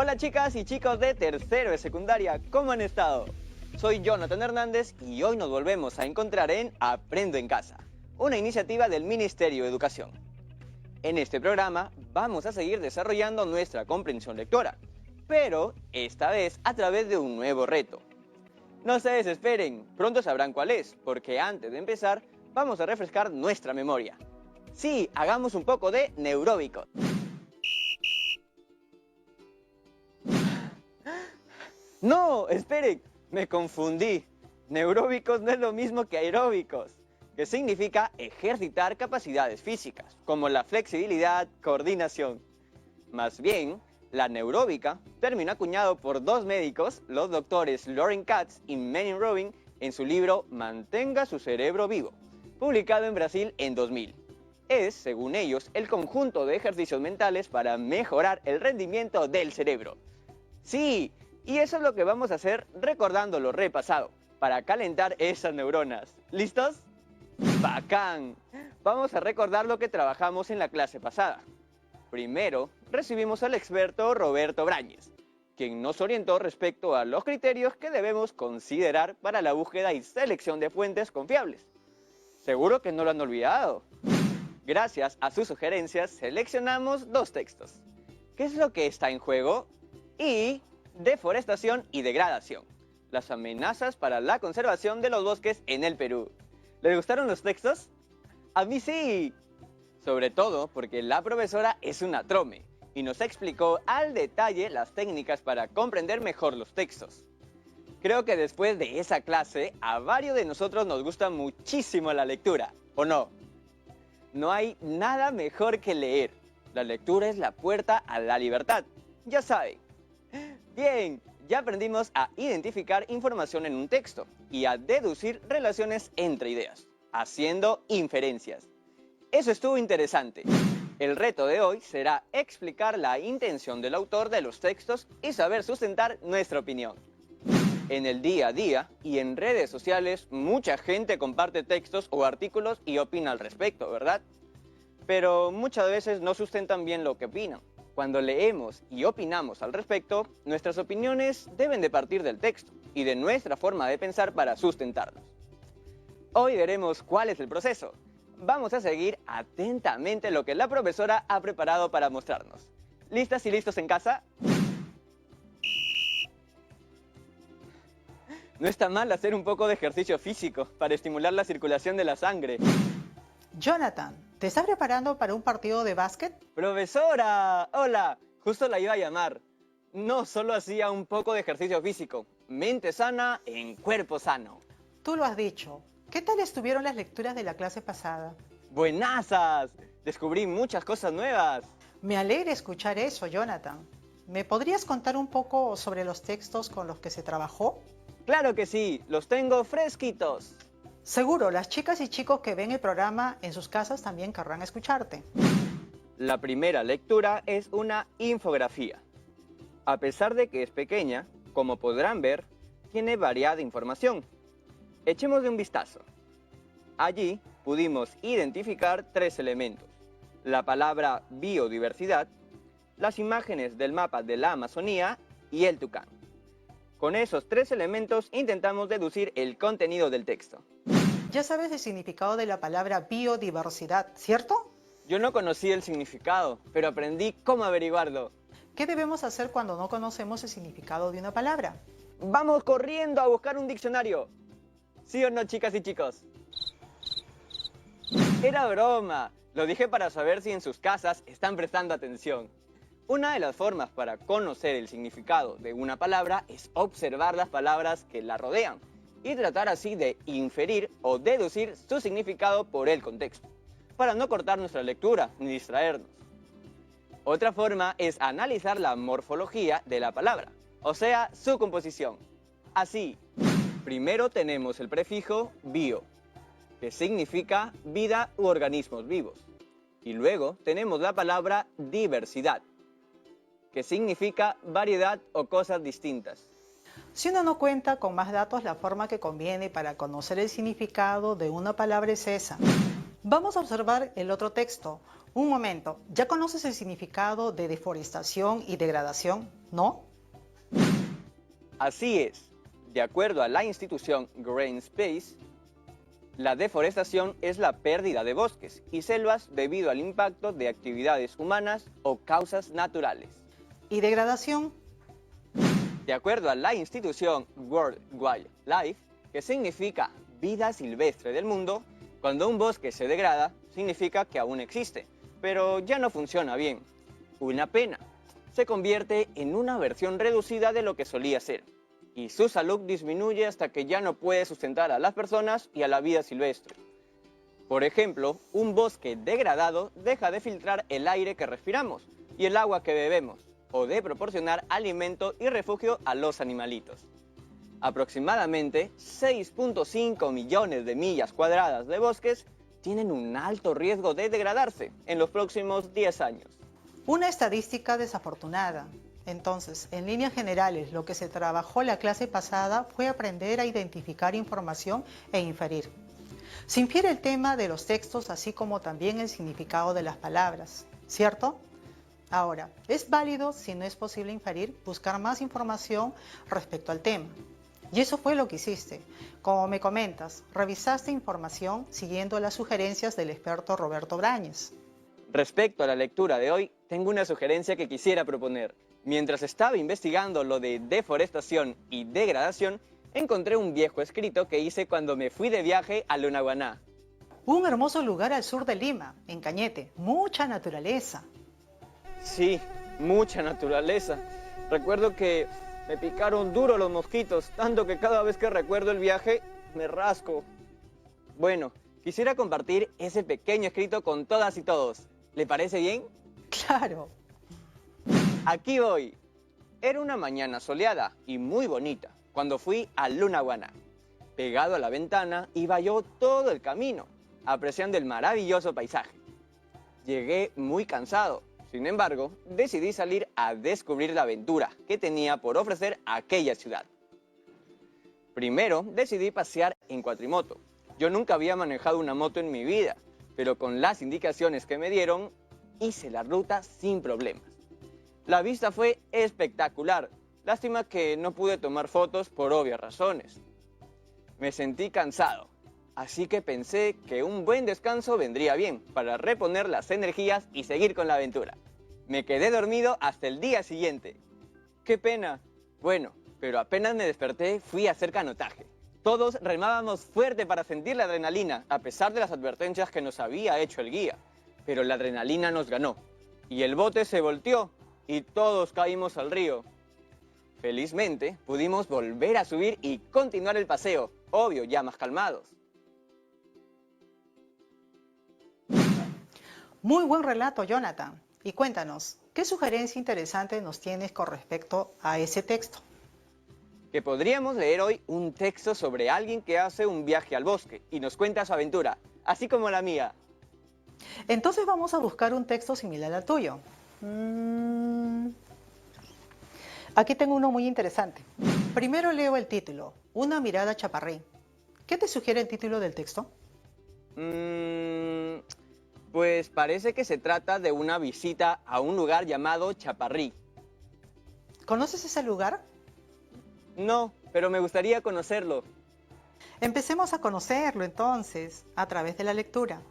Hola chicas y chicos de tercero de secundaria, ¿cómo han estado? Soy Jonathan Hernández y hoy nos volvemos a encontrar en Aprendo en Casa, una iniciativa del Ministerio de Educación. En este programa vamos a seguir desarrollando nuestra comprensión lectora, pero esta vez a través de un nuevo reto. No se desesperen, pronto sabrán cuál es, porque antes de empezar vamos a refrescar nuestra memoria. Sí, hagamos un poco de neuróbicos. No, esperen, me confundí. Neuróbicos no es lo mismo que aeróbicos, que significa ejercitar capacidades físicas, como la flexibilidad, coordinación. Más bien, la neuróbica, término acuñado por dos médicos, los doctores Loren Katz y Menin Robin, en su libro Mantenga su cerebro vivo, publicado en Brasil en 2000. Es, según ellos, el conjunto de ejercicios mentales para mejorar el rendimiento del cerebro. Sí, y eso es lo que vamos a hacer recordando lo repasado, para calentar esas neuronas. ¿Listos? ¡Bacán! Vamos a recordar lo que trabajamos en la clase pasada. Primero, recibimos al experto Roberto Brañez, quien nos orientó respecto a los criterios que debemos considerar para la búsqueda y selección de fuentes confiables. Seguro que no lo han olvidado. Gracias a sus sugerencias, seleccionamos dos textos. ¿Qué es lo que está en juego? Y deforestación y degradación, las amenazas para la conservación de los bosques en el Perú. ¿Les gustaron los textos? ¡A mí sí! Sobre todo porque la profesora es una trome y nos explicó al detalle las técnicas para comprender mejor los textos. Creo que después de esa clase, a varios de nosotros nos gusta muchísimo la lectura, ¿o no? No hay nada mejor que leer. La lectura es la puerta a la libertad, ya saben. Bien, ya aprendimos a identificar información en un texto y a deducir relaciones entre ideas, haciendo inferencias. Eso estuvo interesante. El reto de hoy será explicar la intención del autor de los textos y saber sustentar nuestra opinión. En el día a día y en redes sociales, mucha gente comparte textos o artículos y opina al respecto, ¿verdad? Pero muchas veces no sustentan bien lo que opinan. Cuando leemos y opinamos al respecto, nuestras opiniones deben de partir del texto y de nuestra forma de pensar para sustentarlos. Hoy veremos cuál es el proceso. Vamos a seguir atentamente lo que la profesora ha preparado para mostrarnos. ¿Listas y listos en casa? No está mal hacer un poco de ejercicio físico para estimular la circulación de la sangre. Jonathan, ¿te estás preparando para un partido de básquet? ¡Profesora! ¡Hola! Justo la iba a llamar. No solo hacía un poco de ejercicio físico. Mente sana en cuerpo sano. Tú lo has dicho. ¿Qué tal estuvieron las lecturas de la clase pasada? ¡Buenazas! Descubrí muchas cosas nuevas. Me alegra escuchar eso, Jonathan. ¿Me podrías contar un poco sobre los textos con los que se trabajó? ¡Claro que sí! ¡Los tengo fresquitos! Seguro, las chicas y chicos que ven el programa en sus casas también querrán escucharte. La primera lectura es una infografía. A pesar de que es pequeña, como podrán ver, tiene variada información. Echémosle un vistazo. Allí pudimos identificar tres elementos: la palabra biodiversidad, las imágenes del mapa de la Amazonía y el tucán. Con esos tres elementos intentamos deducir el contenido del texto. Ya sabes el significado de la palabra biodiversidad, ¿cierto? Yo no conocí el significado, pero aprendí cómo averiguarlo. ¿Qué debemos hacer cuando no conocemos el significado de una palabra? ¡Vamos corriendo a buscar un diccionario! ¿Sí o no, chicas y chicos? Era broma. Lo dije para saber si en sus casas están prestando atención. Una de las formas para conocer el significado de una palabra es observar las palabras que la rodean y tratar así de inferir o deducir su significado por el contexto, para no cortar nuestra lectura ni distraernos. Otra forma es analizar la morfología de la palabra, o sea, su composición. Así, primero tenemos el prefijo bio, que significa vida u organismos vivos. Y luego tenemos la palabra diversidad, que significa variedad o cosas distintas. Si uno no cuenta con más datos, la forma que conviene para conocer el significado de una palabra es esa. Vamos a observar el otro texto. Un momento, ¿ya conoces el significado de deforestación y degradación? ¿No? Así es. De acuerdo a la institución Green Space, la deforestación es la pérdida de bosques y selvas debido al impacto de actividades humanas o causas naturales. ¿Y degradación? De acuerdo a la institución World Wildlife, que significa vida silvestre del mundo, cuando un bosque se degrada, significa que aún existe, pero ya no funciona bien. Una pena. Se convierte en una versión reducida de lo que solía ser, y su salud disminuye hasta que ya no puede sustentar a las personas y a la vida silvestre. Por ejemplo, un bosque degradado deja de filtrar el aire que respiramos y el agua que bebemos, o de proporcionar alimento y refugio a los animalitos. Aproximadamente 6.5 millones de millas cuadradas de bosques tienen un alto riesgo de degradarse en los próximos 10 años. Una estadística desafortunada. Entonces, en líneas generales, lo que se trabajó la clase pasada fue aprender a identificar información e inferir. Se infiere el tema de los textos, así como también el significado de las palabras, ¿cierto? Ahora, es válido, si no es posible inferir, buscar más información respecto al tema. Y eso fue lo que hiciste. Como me comentas, revisaste información siguiendo las sugerencias del experto Roberto Brañes. Respecto a la lectura de hoy, tengo una sugerencia que quisiera proponer. Mientras estaba investigando lo de deforestación y degradación, encontré un viejo escrito que hice cuando me fui de viaje a Lunahuaná. Un hermoso lugar al sur de Lima, en Cañete, mucha naturaleza. Sí, mucha naturaleza. Recuerdo que me picaron duro los mosquitos, tanto que cada vez que recuerdo el viaje, me rasco. Bueno, quisiera compartir ese pequeño escrito con todas y todos. ¿Le parece bien? Claro. Aquí voy. Era una mañana soleada y muy bonita cuando fui a Lunahuaná. Pegado a la ventana iba yo todo el camino, apreciando el maravilloso paisaje. Llegué muy cansado. Sin embargo, decidí salir a descubrir la aventura que tenía por ofrecer aquella ciudad. Primero, decidí pasear en cuatrimoto. Yo nunca había manejado una moto en mi vida, pero con las indicaciones que me dieron, hice la ruta sin problemas. La vista fue espectacular. Lástima que no pude tomar fotos por obvias razones. Me sentí cansado, así que pensé que un buen descanso vendría bien para reponer las energías y seguir con la aventura. Me quedé dormido hasta el día siguiente. ¡Qué pena! Bueno, pero apenas me desperté fui a hacer canotaje. Todos remábamos fuerte para sentir la adrenalina, a pesar de las advertencias que nos había hecho el guía. Pero la adrenalina nos ganó, y el bote se volteó, y todos caímos al río. Felizmente, pudimos volver a subir y continuar el paseo, obvio, ya más calmados. Muy buen relato, Jonathan. Y cuéntanos, ¿qué sugerencia interesante nos tienes con respecto a ese texto? Que podríamos leer hoy un texto sobre alguien que hace un viaje al bosque y nos cuenta su aventura, así como la mía. Entonces vamos a buscar un texto similar al tuyo. Aquí tengo uno muy interesante. Primero leo el título, Una mirada chaparrí. ¿Qué te sugiere el título del texto? Pues parece que se trata de una visita a un lugar llamado Chaparrí. ¿Conoces ese lugar? No, pero me gustaría conocerlo. Empecemos a conocerlo entonces, a través de la lectura.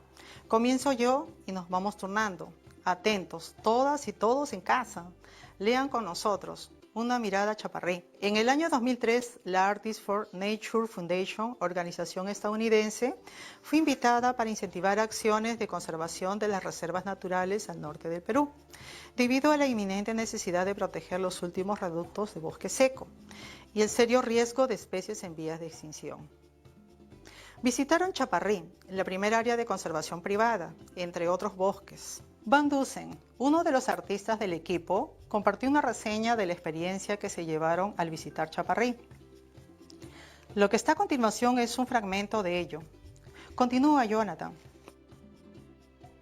Comienzo yo y nos vamos turnando. Atentos, todas y todos en casa. Lean con nosotros. Una mirada chaparrí. En el año 2003, la Artists for Nature Foundation, organización estadounidense, fue invitada para incentivar acciones de conservación de las reservas naturales al norte del Perú, debido a la inminente necesidad de proteger los últimos reductos de bosque seco y el serio riesgo de especies en vías de extinción. Visitaron Chaparrí, la primera área de conservación privada, entre otros bosques. Van Dusen, uno de los artistas del equipo, compartió una reseña de la experiencia que se llevaron al visitar Chaparrí. Lo que está a continuación es un fragmento de ello. Continúa, Jonathan.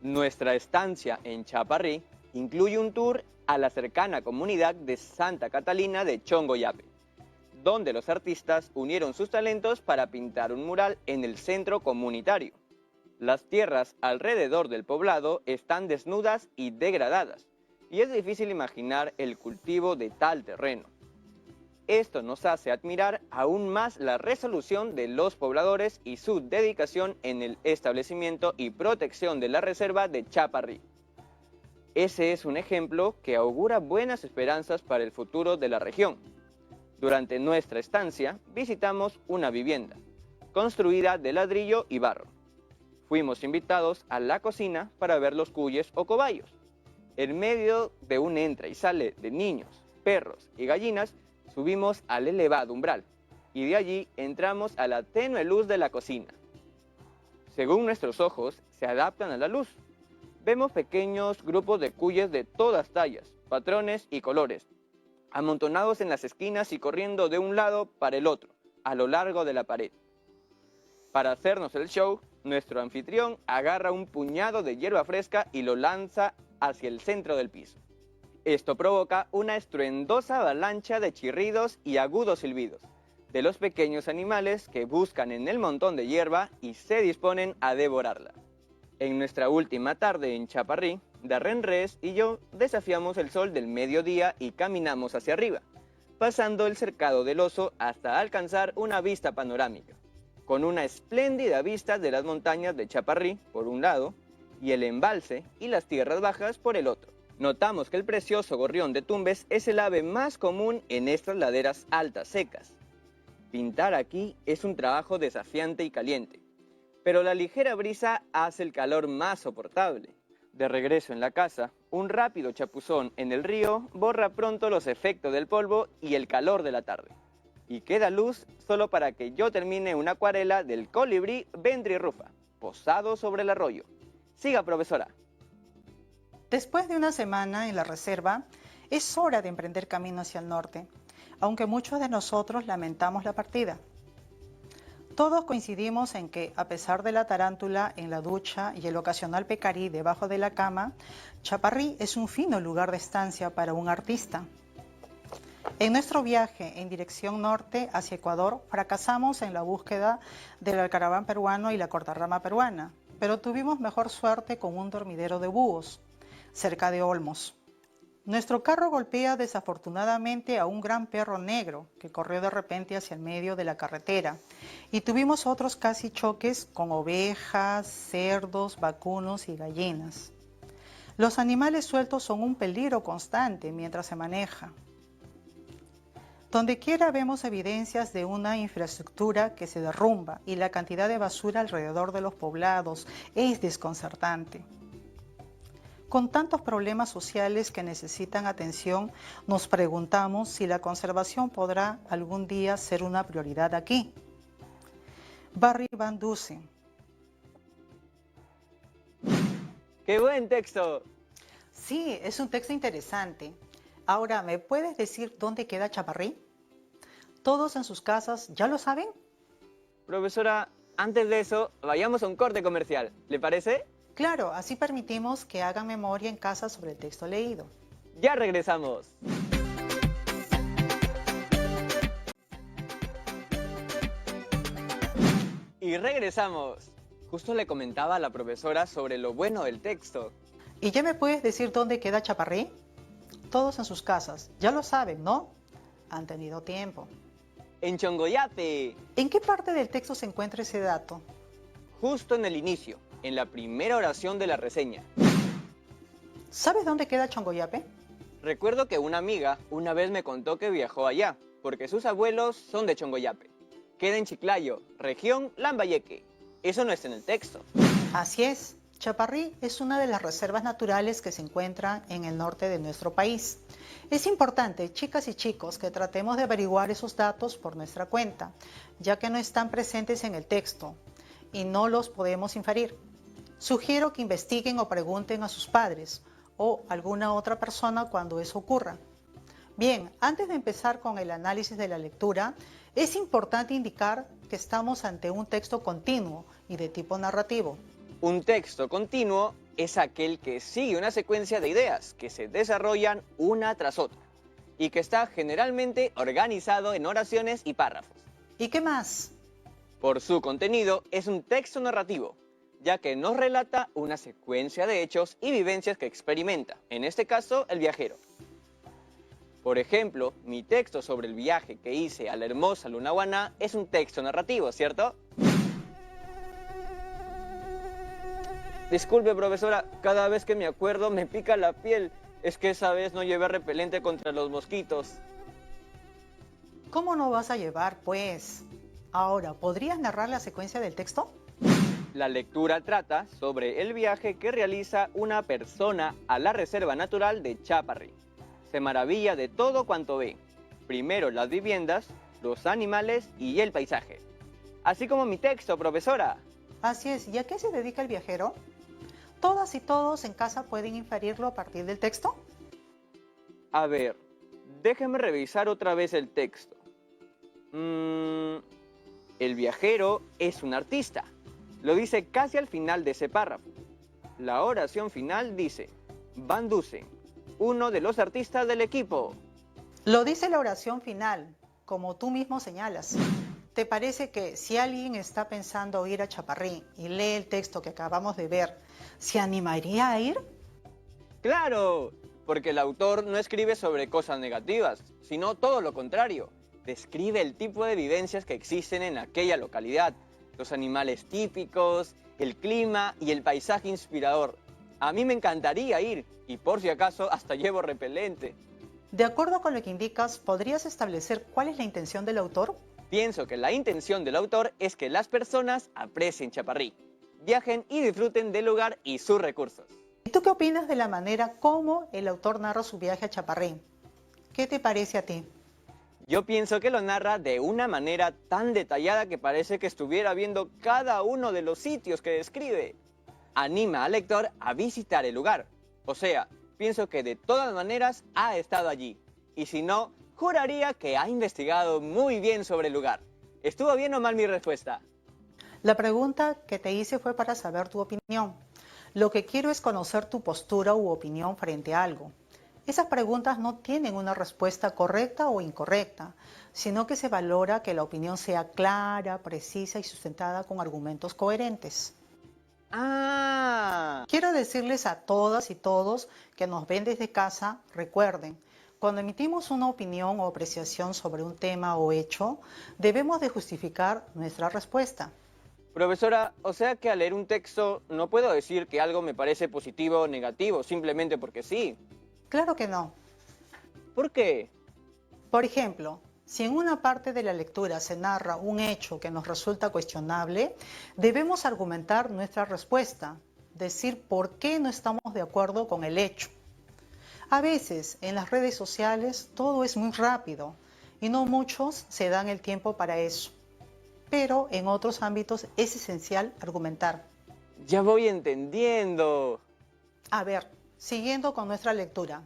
Nuestra estancia en Chaparrí incluye un tour a la cercana comunidad de Santa Catalina de Chongoyape, donde los artistas unieron sus talentos para pintar un mural en el centro comunitario. Las tierras alrededor del poblado están desnudas y degradadas, y es difícil imaginar el cultivo de tal terreno. Esto nos hace admirar aún más la resolución de los pobladores y su dedicación en el establecimiento y protección de la reserva de Chaparrí. Ese es un ejemplo que augura buenas esperanzas para el futuro de la región. Durante nuestra estancia visitamos una vivienda, construida de ladrillo y barro. Fuimos invitados a la cocina para ver los cuyes o cobayos. En medio de un entra y sale de niños, perros y gallinas, subimos al elevado umbral y de allí entramos a la tenue luz de la cocina. Según nuestros ojos, se adaptan a la luz. Vemos pequeños grupos de cuyes de todas tallas, patrones y colores, amontonados en las esquinas y corriendo de un lado para el otro, a lo largo de la pared. Para hacernos el show, nuestro anfitrión agarra un puñado de hierba fresca y lo lanza hacia el centro del piso. Esto provoca una estruendosa avalancha de chirridos y agudos silbidos de los pequeños animales que buscan en el montón de hierba y se disponen a devorarla. En nuestra última tarde en Chaparrí, Darren Res y yo desafiamos el sol del mediodía y caminamos hacia arriba, pasando el cercado del oso hasta alcanzar una vista panorámica, con una espléndida vista de las montañas de Chaparrí por un lado y el embalse y las tierras bajas por el otro. Notamos que el precioso gorrión de Tumbes es el ave más común en estas laderas altas secas. Pintar aquí es un trabajo desafiante y caliente, pero la ligera brisa hace el calor más soportable. De regreso en la casa, un rápido chapuzón en el río borra pronto los efectos del polvo y el calor de la tarde. Y queda luz solo para que yo termine una acuarela del colibrí Vendri-Rufa, posado sobre el arroyo. Siga, profesora. Después de una semana en la reserva, es hora de emprender camino hacia el norte, aunque muchos de nosotros lamentamos la partida. Todos coincidimos en que, a pesar de la tarántula en la ducha y el ocasional pecarí debajo de la cama, Chaparrí es un fino lugar de estancia para un artista. En nuestro viaje en dirección norte hacia Ecuador, fracasamos en la búsqueda del alcaraván peruano y la cortarrama peruana, pero tuvimos mejor suerte con un dormidero de búhos, cerca de Olmos. Nuestro carro golpea desafortunadamente a un gran perro negro que corrió de repente hacia el medio de la carretera y tuvimos otros casi choques con ovejas, cerdos, vacunos y gallinas. Los animales sueltos son un peligro constante mientras se maneja. Donde quiera vemos evidencias de una infraestructura que se derrumba y la cantidad de basura alrededor de los poblados es desconcertante. Con tantos problemas sociales que necesitan atención, nos preguntamos si la conservación podrá algún día ser una prioridad aquí. Barry Van Dusen. ¡Qué buen texto! Sí, es un texto interesante. Ahora, ¿me puedes decir dónde queda Chaparrí? ¿Todos en sus casas ya lo saben? Profesora, antes de eso, vayamos a un corte comercial. ¿Le parece? Claro, así permitimos que hagan memoria en casa sobre el texto leído. ¡Ya regresamos! Y regresamos. Justo le comentaba a la profesora sobre lo bueno del texto. ¿Y ya me puedes decir dónde queda Chaparrí? Todos en sus casas. Ya lo saben, ¿no? Han tenido tiempo. En Chongoyape. ¿En qué parte del texto se encuentra ese dato? Justo en el inicio, en la primera oración de la reseña. ¿Sabes dónde queda Chongoyape? Recuerdo que una amiga una vez me contó que viajó allá, porque sus abuelos son de Chongoyape. Queda en Chiclayo, región Lambayeque. Eso no está en el texto. Así es. Chaparrí es una de las reservas naturales que se encuentran en el norte de nuestro país. Es importante, chicas y chicos, que tratemos de averiguar esos datos por nuestra cuenta, ya que no están presentes en el texto y no los podemos inferir. Sugiero que investiguen o pregunten a sus padres o alguna otra persona cuando eso ocurra. Bien, antes de empezar con el análisis de la lectura, es importante indicar que estamos ante un texto continuo y de tipo narrativo. Un texto continuo es aquel que sigue una secuencia de ideas que se desarrollan una tras otra y que está generalmente organizado en oraciones y párrafos. ¿Y qué más? Por su contenido, es un texto narrativo, ya que nos relata una secuencia de hechos y vivencias que experimenta, en este caso el viajero. Por ejemplo, mi texto sobre el viaje que hice a la hermosa Lunahuaná es un texto narrativo, ¿cierto? Disculpe, profesora, cada vez que me acuerdo me pica la piel. Es que esa vez no llevé repelente contra los mosquitos. ¿Cómo no vas a llevar, pues? Ahora, ¿podrías narrar la secuencia del texto? La lectura trata sobre el viaje que realiza una persona a la Reserva Natural de Chaparrí. Se maravilla de todo cuanto ve. Primero las viviendas, los animales y el paisaje. Así como mi texto, profesora. Así es, ¿y a qué se dedica el viajero? ¿Todas y todos en casa pueden inferirlo a partir del texto? A ver, déjeme revisar otra vez el texto. El viajero es un artista. Lo dice casi al final de ese párrafo. La oración final dice: Van Dusen, uno de los artistas del equipo. Lo dice la oración final, como tú mismo señalas. ¿Te parece que si alguien está pensando ir a Chaparrí y lee el texto que acabamos de ver, se animaría a ir? ¡Claro! Porque el autor no escribe sobre cosas negativas, sino todo lo contrario. Describe el tipo de vivencias que existen en aquella localidad, los animales típicos, el clima y el paisaje inspirador. A mí me encantaría ir, y por si acaso hasta llevo repelente. De acuerdo con lo que indicas, ¿podrías establecer cuál es la intención del autor? Pienso que la intención del autor es que las personas aprecien Chaparrí, viajen y disfruten del lugar y sus recursos. ¿Y tú qué opinas de la manera como el autor narra su viaje a Chaparrí? ¿Qué te parece a ti? Yo pienso que lo narra de una manera tan detallada que parece que estuviera viendo cada uno de los sitios que describe. Anima al lector a visitar el lugar. O sea, pienso que de todas maneras ha estado allí. Y si no, juraría que ha investigado muy bien sobre el lugar. ¿Estuvo bien o mal mi respuesta? La pregunta que te hice fue para saber tu opinión. Lo que quiero es conocer tu postura u opinión frente a algo. Esas preguntas no tienen una respuesta correcta o incorrecta, sino que se valora que la opinión sea clara, precisa y sustentada con argumentos coherentes. ¡Ah! Quiero decirles a todas y todos que nos ven desde casa, recuerden, cuando emitimos una opinión o apreciación sobre un tema o hecho, debemos de justificar nuestra respuesta. Profesora, o sea que al leer un texto no puedo decir que algo me parece positivo o negativo, simplemente porque sí. Claro que no. ¿Por qué? Por ejemplo, si en una parte de la lectura se narra un hecho que nos resulta cuestionable, debemos argumentar nuestra respuesta, decir por qué no estamos de acuerdo con el hecho. A veces, en las redes sociales, todo es muy rápido y no muchos se dan el tiempo para eso. Pero en otros ámbitos es esencial argumentar. Ya voy entendiendo. A ver, siguiendo con nuestra lectura.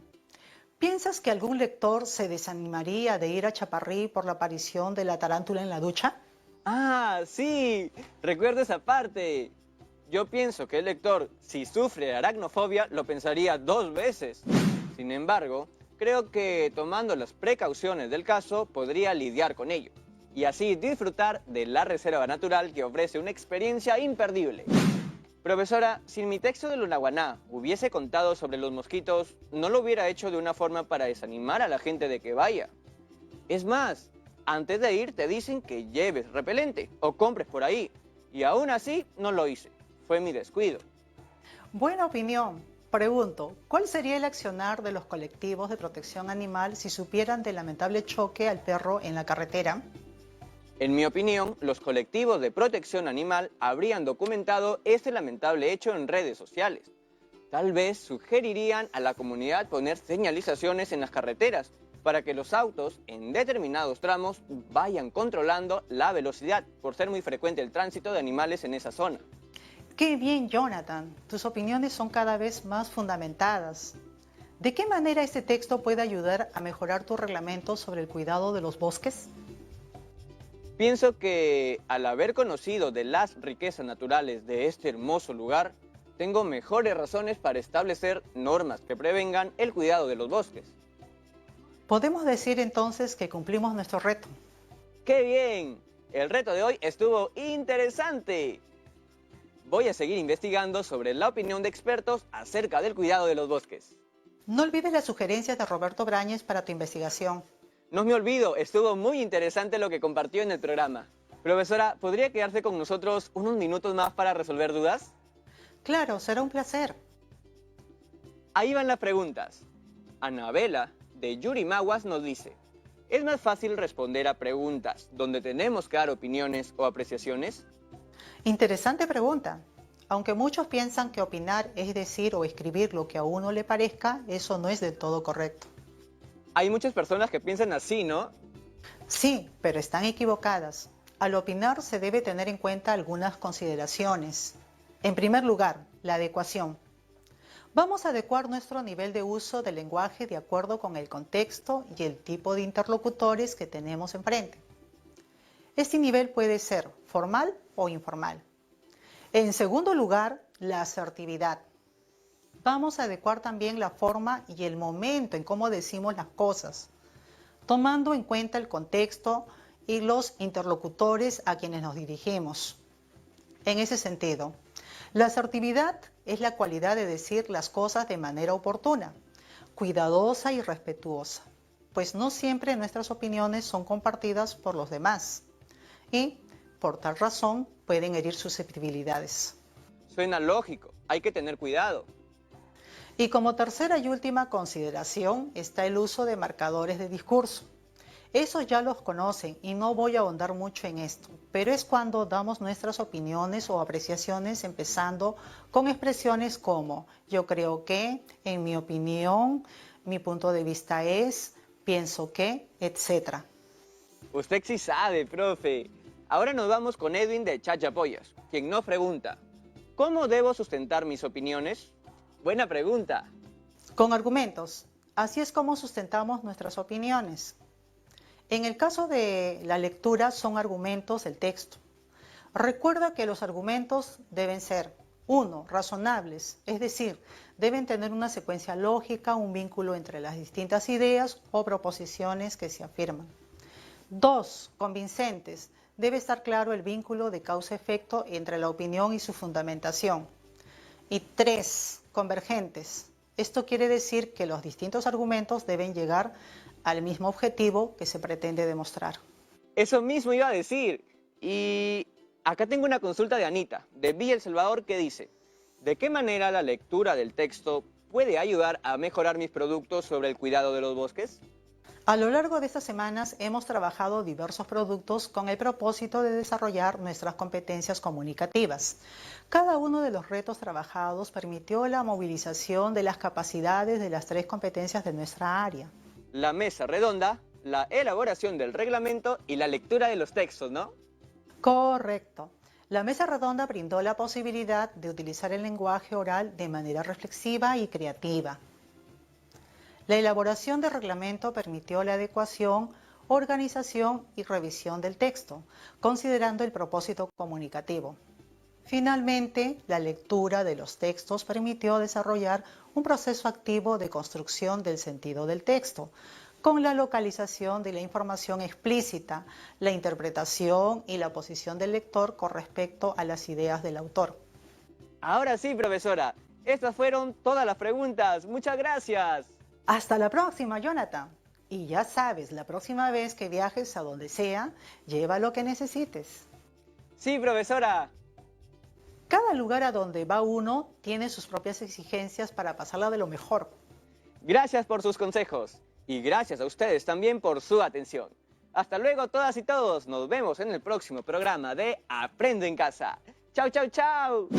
¿Piensas que algún lector se desanimaría de ir a Chaparrí por la aparición de la tarántula en la ducha? Ah, sí, recuerdo esa parte. Yo pienso que el lector, si sufre de aracnofobia, lo pensaría 2 veces. Sin embargo, creo que tomando las precauciones del caso, podría lidiar con ello. Y así disfrutar de la reserva natural que ofrece una experiencia imperdible. Profesora, si en mi texto de Lunahuaná hubiese contado sobre los mosquitos, no lo hubiera hecho de una forma para desanimar a la gente de que vaya. Es más, antes de ir te dicen que lleves repelente o compres por ahí. Y aún así no lo hice. Fue mi descuido. Buena opinión. Pregunto, ¿cuál sería el accionar de los colectivos de protección animal si supieran del lamentable choque al perro en la carretera? En mi opinión, los colectivos de protección animal habrían documentado este lamentable hecho en redes sociales. Tal vez sugerirían a la comunidad poner señalizaciones en las carreteras para que los autos en determinados tramos vayan controlando la velocidad, por ser muy frecuente el tránsito de animales en esa zona. ¡Qué bien, Jonathan! Tus opiniones son cada vez más fundamentadas. ¿De qué manera este texto puede ayudar a mejorar tu reglamento sobre el cuidado de los bosques? Pienso que al haber conocido de las riquezas naturales de este hermoso lugar, tengo mejores razones para establecer normas que prevengan el cuidado de los bosques. Podemos decir entonces que cumplimos nuestro reto. ¡Qué bien! El reto de hoy estuvo interesante. voy a seguir investigando sobre la opinión de expertos acerca del cuidado de los bosques. No olvides las sugerencias de Roberto Brañez para tu investigación. No me olvido, estuvo muy interesante lo que compartió en el programa. Profesora, ¿podría quedarse con nosotros unos minutos más para resolver dudas? Claro, será un placer. Ahí van las preguntas. Anabela, de Yurimaguas, nos dice: ¿es más fácil responder a preguntas donde tenemos que dar opiniones o apreciaciones? Interesante pregunta. Aunque muchos piensan que opinar es decir o escribir lo que a uno le parezca, eso no es del todo correcto. Hay muchas personas que piensan así, ¿no? Sí, pero están equivocadas. Al opinar se debe tener en cuenta algunas consideraciones. En primer lugar, la adecuación. Vamos a adecuar nuestro nivel de uso del lenguaje de acuerdo con el contexto y el tipo de interlocutores que tenemos enfrente. Este nivel puede ser formal o informal. En segundo lugar, la asertividad. Vamos a adecuar también la forma y el momento en cómo decimos las cosas, tomando en cuenta el contexto y los interlocutores a quienes nos dirigimos. En ese sentido, la asertividad es la cualidad de decir las cosas de manera oportuna, cuidadosa y respetuosa, pues no siempre nuestras opiniones son compartidas por los demás y, por tal razón, pueden herir susceptibilidades. Suena lógico, hay que tener cuidado. Y como tercera y última consideración está el uso de marcadores de discurso. Esos ya los conocen y no voy a ahondar mucho en esto, pero es cuando damos nuestras opiniones o apreciaciones empezando con expresiones como yo creo que, en mi opinión, mi punto de vista es, pienso que, etc. Usted sí sabe, profe. Ahora nos vamos con Edwin de Chachapollas, quien nos pregunta: ¿cómo debo sustentar mis opiniones? Buena pregunta. Con argumentos. Así es como sustentamos nuestras opiniones. En el caso de la lectura son argumentos del texto. Recuerda que los argumentos deben ser: 1. Razonables, es decir, deben tener una secuencia lógica, un vínculo entre las distintas ideas o proposiciones que se afirman. 2. Convincentes, debe estar claro el vínculo de causa-efecto entre la opinión y su fundamentación. Y 3. Convergentes. Esto quiere decir que los distintos argumentos deben llegar al mismo objetivo que se pretende demostrar. Eso mismo iba a decir. Y acá tengo una consulta de Anita, de Villa El Salvador, que dice: ¿de qué manera la lectura del texto puede ayudar a mejorar mis productos sobre el cuidado de los bosques? A lo largo de estas semanas hemos trabajado diversos productos con el propósito de desarrollar nuestras competencias comunicativas. Cada uno de los retos trabajados permitió la movilización de las capacidades de las 3 competencias de nuestra área. La mesa redonda, la elaboración del reglamento y la lectura de los textos, ¿no? Correcto. La mesa redonda brindó la posibilidad de utilizar el lenguaje oral de manera reflexiva y creativa. La elaboración del reglamento permitió la adecuación, organización y revisión del texto, considerando el propósito comunicativo. Finalmente, la lectura de los textos permitió desarrollar un proceso activo de construcción del sentido del texto, con la localización de la información explícita, la interpretación y la posición del lector con respecto a las ideas del autor. Ahora sí, profesora, estas fueron todas las preguntas. Muchas gracias. Hasta la próxima, Jonathan. Y ya sabes, la próxima vez que viajes a donde sea, lleva lo que necesites. Sí, profesora. Cada lugar a donde va uno tiene sus propias exigencias para pasarla de lo mejor. Gracias por sus consejos. Y gracias a ustedes también por su atención. Hasta luego, todas y todos. Nos vemos en el próximo programa de Aprendo en Casa. ¡Chau, chau, chau!